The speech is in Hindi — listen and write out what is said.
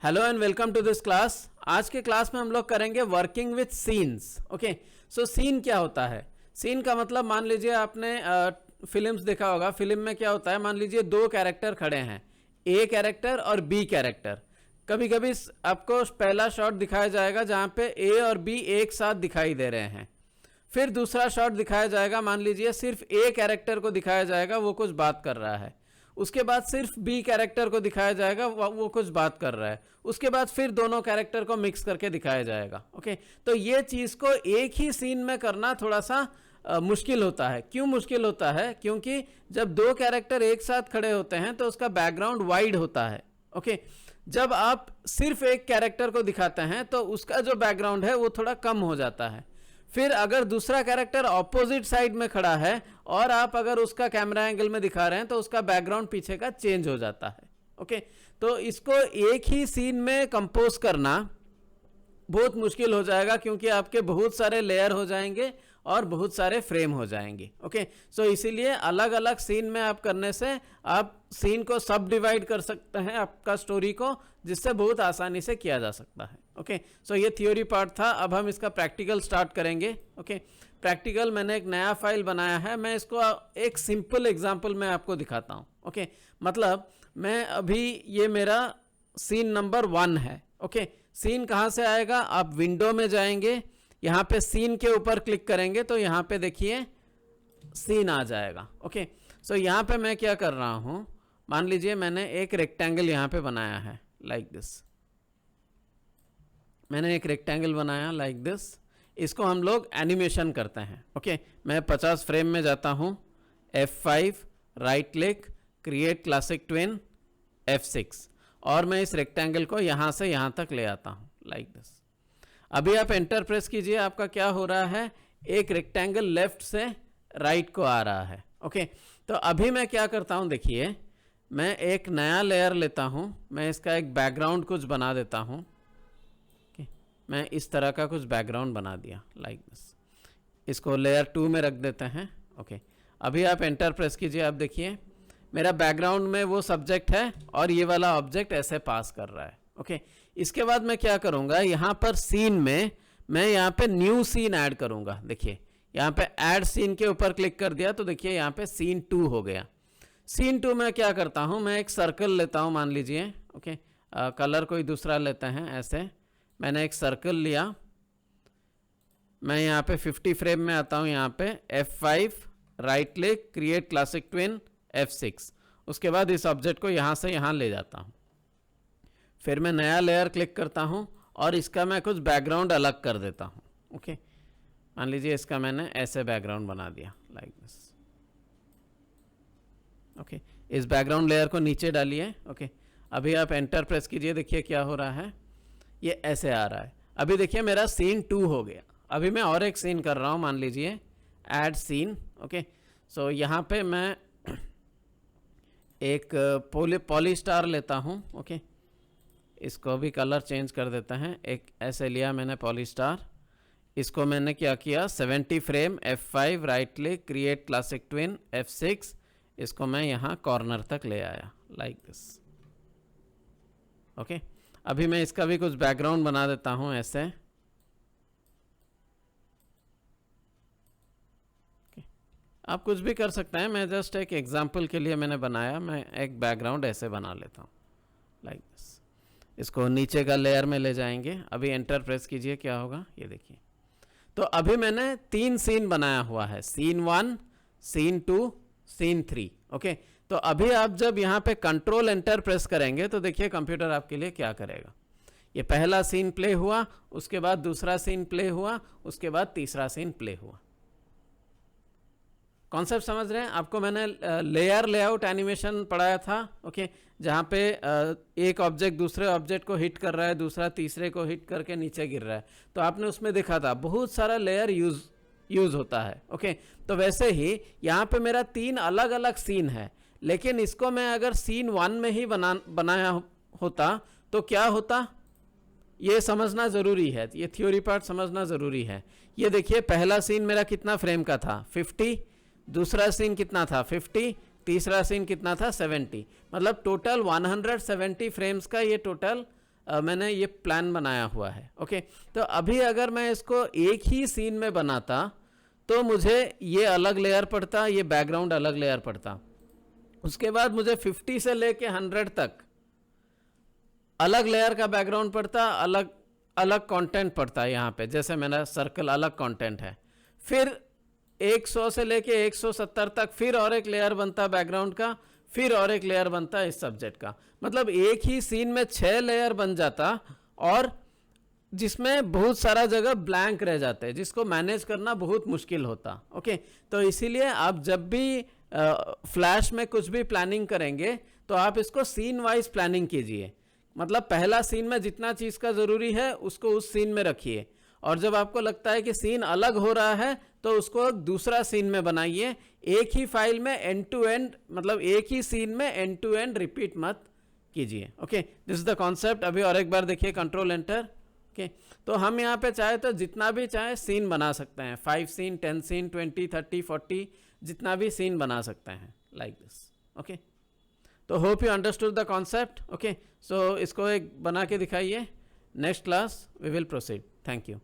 Hello and welcome to this class. आज के क्लास में हम लोग करेंगे working with scenes. Okay, so scene क्या होता है? सीन का मतलब मान लीजिए आपने फिल्म्स देखा होगा। फिल्म में क्या होता है, मान लीजिए दो कैरेक्टर खड़े हैं, ए कैरेक्टर और बी कैरेक्टर। कभी कभी आपको पहला शॉट दिखाया जाएगा जहां पे ए और बी एक साथ दिखाई दे रहे हैं, फिर दूसरा शॉट दिखाया जाएगा, मान लीजिए सिर्फ ए कैरेक्टर को दिखाया जाएगा, वो कुछ बात कर रहा है। उसके बाद सिर्फ बी कैरेक्टर को दिखाया जाएगा, वो कुछ बात कर रहा है। उसके बाद फिर दोनों कैरेक्टर को मिक्स करके दिखाया जाएगा। ओके, तो ये चीज को एक ही सीन में करना थोड़ा सा मुश्किल होता है। क्यों मुश्किल होता है? क्योंकि जब दो कैरेक्टर एक साथ खड़े होते हैं तो उसका बैकग्राउंड वाइड होता है। ओके, जब आप सिर्फ एक कैरेक्टर को दिखाते हैं तो उसका जो बैकग्राउंड है वो थोड़ा कम हो जाता है। फिर अगर दूसरा कैरेक्टर ऑपोजिट साइड में खड़ा है और आप अगर उसका कैमरा एंगल में दिखा रहे हैं तो उसका बैकग्राउंड पीछे का चेंज हो जाता है। ओके, तो इसको एक ही सीन में कंपोज करना बहुत मुश्किल हो जाएगा, क्योंकि आपके बहुत सारे लेयर हो जाएंगे और बहुत सारे फ्रेम हो जाएंगे। ओके, सो इसीलिए अलग अलग सीन में आप करने से आप सीन को सब डिवाइड कर सकते हैं आपका स्टोरी को, जिससे बहुत आसानी से किया जा सकता है। ओके, सो ये थियोरी पार्ट था। अब हम इसका प्रैक्टिकल स्टार्ट करेंगे। ओके, प्रैक्टिकल मैंने एक नया फाइल बनाया है, मैं इसको एक सिंपल एग्जाम्पल में आपको दिखाता हूँ। ओके, मतलब मैं अभी ये मेरा सीन नंबर 1 है। ओके, सीन कहाँ से आएगा? आप विंडो में जाएंगे, यहाँ पे सीन के ऊपर क्लिक करेंगे तो यहाँ पे देखिए सीन आ जाएगा। ओके, सो यहाँ पे मैं क्या कर रहा हूँ, मान लीजिए मैंने एक रेक्टेंगल यहाँ पे बनाया है लाइक दिस। मैंने एक रेक्टेंगल बनाया लाइक दिस। इसको हम लोग एनिमेशन करते हैं। ओके, मैं 50 फ्रेम में जाता हूँ, F5 right click, create classic twin, F6, और मैं इस रेक्टेंगल को यहाँ से यहाँ तक ले आता हूँ लाइक दिस। अभी आप एंटर प्रेस कीजिए, आपका क्या हो रहा है, एक रेक्टेंगल लेफ्ट से राइट को आ रहा है। ओके, तो अभी मैं क्या करता हूँ, देखिए मैं एक नया लेयर लेता हूँ, मैं इसका एक बैकग्राउंड कुछ बना देता हूँ। ओके, मैं इस तरह का कुछ बैकग्राउंड बना दिया लाइक दिस। इसको लेयर 2 में रख देते हैं। ओके, अभी आप एंटर प्रेस कीजिए, आप देखिए मेरा बैकग्राउंड में वो सब्जेक्ट है और ये वाला ऑब्जेक्ट ऐसे पास कर रहा है। ओके, इसके बाद मैं क्या करूंगा, यहाँ पर सीन में मैं यहाँ पे न्यू सीन ऐड करूंगा। देखिए यहाँ पे ऐड सीन के ऊपर क्लिक कर दिया तो देखिए यहाँ पे सीन 2 हो गया। सीन 2 में क्या करता हूँ, मैं एक सर्कल लेता हूँ, मान लीजिए। ओके, कलर कोई दूसरा लेते हैं। ऐसे मैंने एक सर्कल लिया, मैं यहाँ पे 50 फ्रेम में आता हूँ, यहाँ पे F5 right click, create classic twin, F6। उसके बाद इस ऑब्जेक्ट को यहाँ से यहाँ ले जाता हूँ। फिर मैं नया लेयर क्लिक करता हूँ और इसका मैं कुछ बैकग्राउंड अलग कर देता हूँ। ओके, मान लीजिए इसका मैंने ऐसे बैकग्राउंड बना दिया लाइक दिस। ओके, इस बैकग्राउंड लेयर को नीचे डालिए। ओके, अभी आप एंटर प्रेस कीजिए, देखिए क्या हो रहा है, ये ऐसे आ रहा है। अभी देखिए मेरा सीन 2 हो गया। अभी मैं और एक सीन कर रहा हूँ, मान लीजिए ऐड सीन। ओके, सो यहाँ पे मैं एक पॉलीस्टार लेता हूँ। ओके, इसको भी कलर चेंज कर देते हैं। एक ऐसे लिया मैंने पॉलीस्टार, इसको मैंने क्या किया, 70 frame, F5 right click, create classic twin, F6, इसको मैं यहाँ कॉर्नर तक ले आया लाइक दिस। ओके, अभी मैं इसका भी कुछ बैकग्राउंड बना देता हूँ ऐसे। आप कुछ भी कर सकते हैं, मैं जस्ट एक एग्जाम्पल के लिए मैंने बनाया। मैं एक बैकग्राउंड ऐसे बना लेता हूँ लाइक दिस। इसको नीचे का लेयर में ले जाएंगे। अभी एंटर प्रेस कीजिए, क्या होगा ये देखिए। तो अभी मैंने 3 सीन बनाया हुआ है, सीन 1, सीन 2, सीन 3। ओके, तो अभी आप जब यहाँ पे कंट्रोल एंटर प्रेस करेंगे तो देखिए कंप्यूटर आपके लिए क्या करेगा। ये पहला सीन प्ले हुआ, उसके बाद दूसरा सीन प्ले हुआ, उसके बाद तीसरा सीन प्ले हुआ। कॉन्सेप्ट समझ रहे हैं? आपको मैंने लेयर लेआउट एनिमेशन पढ़ाया था। ओके, जहाँ पे एक ऑब्जेक्ट दूसरे ऑब्जेक्ट को हिट कर रहा है, दूसरा तीसरे को हिट करके नीचे गिर रहा है, तो आपने उसमें देखा था बहुत सारा लेयर यूज होता है। ओके, तो वैसे ही यहाँ पे मेरा 3 अलग अलग सीन है, लेकिन इसको मैं अगर सीन 1 में ही बनाया होता तो क्या होता, ये समझना ज़रूरी है। ये थ्योरी पार्ट समझना ज़रूरी है। ये देखिए पहला सीन मेरा कितना फ्रेम का था, 50, दूसरा सीन कितना था, 50, तीसरा सीन कितना था, 70। मतलब टोटल 170 फ्रेम्स का ये टोटल मैंने ये प्लान बनाया हुआ है। ओके, तो अभी अगर मैं इसको एक ही सीन में बनाता तो मुझे ये अलग लेयर पड़ता, ये बैकग्राउंड अलग लेयर पड़ता। उसके बाद मुझे 50 से लेके 100 तक अलग लेयर का बैकग्राउंड पड़ता, अलग अलग कंटेंट पड़ता है यहाँ पे, जैसे मेरा सर्कल अलग कंटेंट है। फिर 100 से लेके 170 तक फिर और एक लेयर बनता बैकग्राउंड का, फिर और एक लेयर बनता इस सब्जेक्ट का। मतलब एक ही सीन में 6 लेयर बन जाता और जिसमें बहुत सारा जगह ब्लैंक रह जाते हैं, जिसको मैनेज करना बहुत मुश्किल होता। ओके, तो इसीलिए आप जब भी फ्लैश में कुछ भी प्लानिंग करेंगे तो आप इसको सीन वाइज प्लानिंग कीजिए। मतलब पहला सीन में जितना चीज़ का ज़रूरी है उसको उस सीन में रखिए, और जब आपको लगता है कि सीन अलग हो रहा है तो उसको दूसरा सीन में बनाइए। एक ही फाइल में एंड टू एंड, मतलब एक ही सीन में एंड टू एंड रिपीट मत कीजिए। Okay, this is the concept. अभी और एक बार देखिए, कंट्रोल एंटर। ओके, तो हम यहाँ पे चाहे तो जितना भी चाहे सीन बना सकते हैं, 5 सीन, 10 सीन, 20, 30, 40, जितना भी सीन बना सकते हैं, लाइक दिस। ओके, तो hope you understood the concept. Okay, so इसको एक बना के दिखाइए। Next class we will proceed. Thank you.